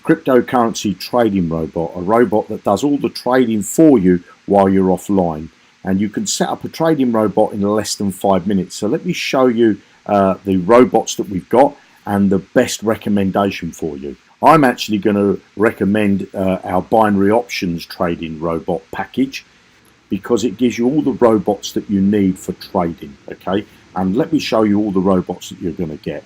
cryptocurrency trading robot, a robot that does all the trading for you while you're offline. And you can set up a trading robot in less than 5 minutes. So let me show you the robots that we've got and the best recommendation for you. I'm actually going to recommend our binary options trading robot package, because it gives you all the robots that you need for trading. Okay, and let me show you all the robots that you're going to get.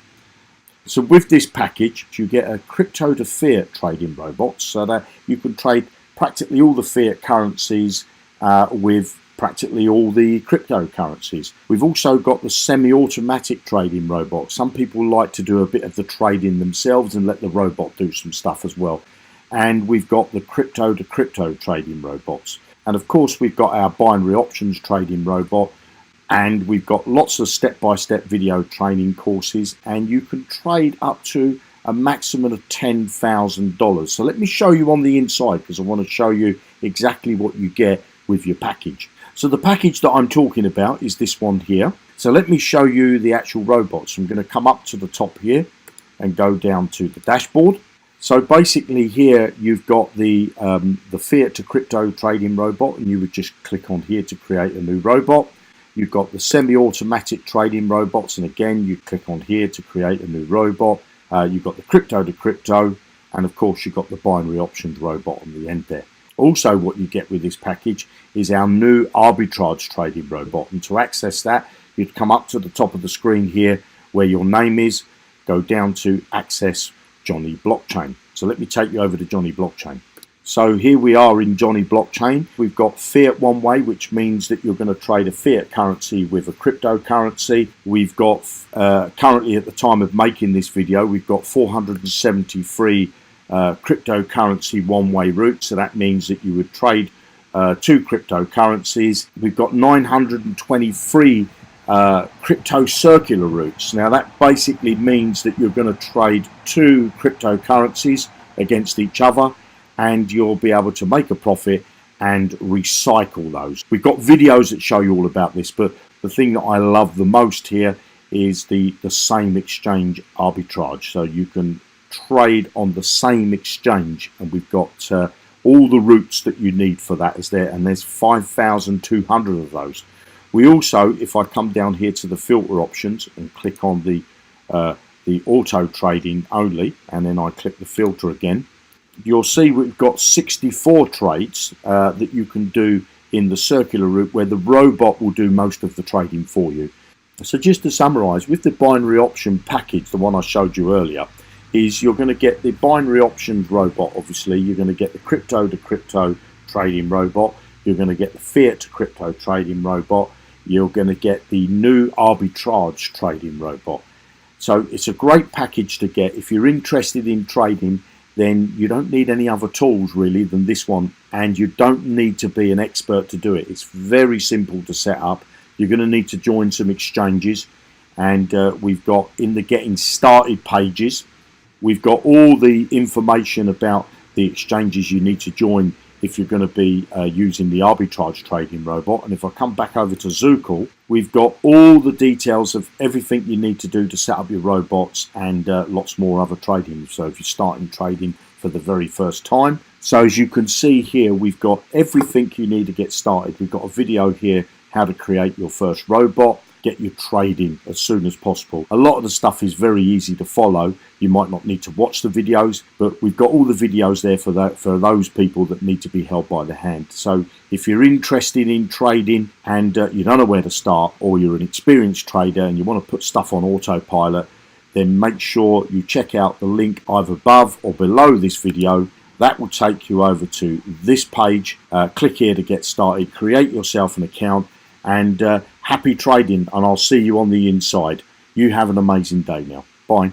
So with this package, you get a crypto to fiat trading robot, so that you can trade practically all the fiat currencies with practically all the cryptocurrencies. We've also got the semi-automatic trading robot. Some people like to do a bit of the trading themselves and let the robot do some stuff as well. And we've got the crypto to crypto trading robots. And of course, we've got our binary options trading robot, and we've got lots of step-by-step video training courses, and you can trade up to a maximum of $10,000. So let me show you on the inside, because I want to show you exactly what you get with your package. So the package that I'm talking about is this one here. So let me show you the actual robots. I'm going to come up to the top here and go down to the dashboard. So basically here you've got the fiat to crypto trading robot, and you would just click on here to create a new robot. You've got the semi-automatic trading robots, and again you click on here to create a new robot. You've got the crypto to crypto, and of course you've got the binary options robot on the end there. Also, what you get with this package is our new arbitrage trading robot, and to access that you'd come up to the top of the screen here where your name is, go down to access Johnnie Blockchain. So let me take you over to Johnnie Blockchain. So here we are in Johnnie Blockchain. We've got fiat one way, which means that you're going to trade a fiat currency with a cryptocurrency. We've got currently, at the time of making this video, we've got 473 cryptocurrency one-way routes. So that means that you would trade two cryptocurrencies. We've got 923 crypto circular routes. Now that basically means that you're going to trade two cryptocurrencies against each other, and you'll be able to make a profit and recycle those. We've got videos that show you all about this, but the thing that I love the most here is the same exchange arbitrage. So you can trade on the same exchange, and we've got all the routes that you need for that is there, and there's 5,200 of those. We also, if I come down here to the filter options and click on the auto trading only, and then I click the filter again, you'll see we've got 64 trades that you can do in the circular route, where the robot will do most of the trading for you. So just to summarize, with the binary option package, the one I showed you earlier, is you're going to get the binary options robot. Obviously you're going to get the crypto to crypto trading robot, you're going to get the fiat to crypto trading robot, you're going to get the new arbitrage trading robot. So it's a great package to get. If you're interested in trading, then you don't need any other tools really than this one, and you don't need to be an expert to do it. It's very simple to set up. You're going to need to join some exchanges, and we've got in the getting started pages, we've got all the information about the exchanges you need to join if you're going to be using the arbitrage trading robot. And if I come back over to Zookle, we've got all the details of everything you need to do to set up your robots, and lots more other trading. So if you're starting trading for the very first time, so as you can see here, we've got everything you need to get started. We've got a video here how to create your first robot, get you trading as soon as possible. A lot of the stuff is very easy to follow. You might not need to watch the videos, but we've got all the videos there for those people that need to be held by the hand. So if you're interested in trading and you don't know where to start, or you're an experienced trader and you want to put stuff on autopilot, then make sure you check out the link either above or below this video. That will take you over to this page. Click here to get started, create yourself an account, and happy trading, and I'll see you on the inside. You have an amazing day now. Bye.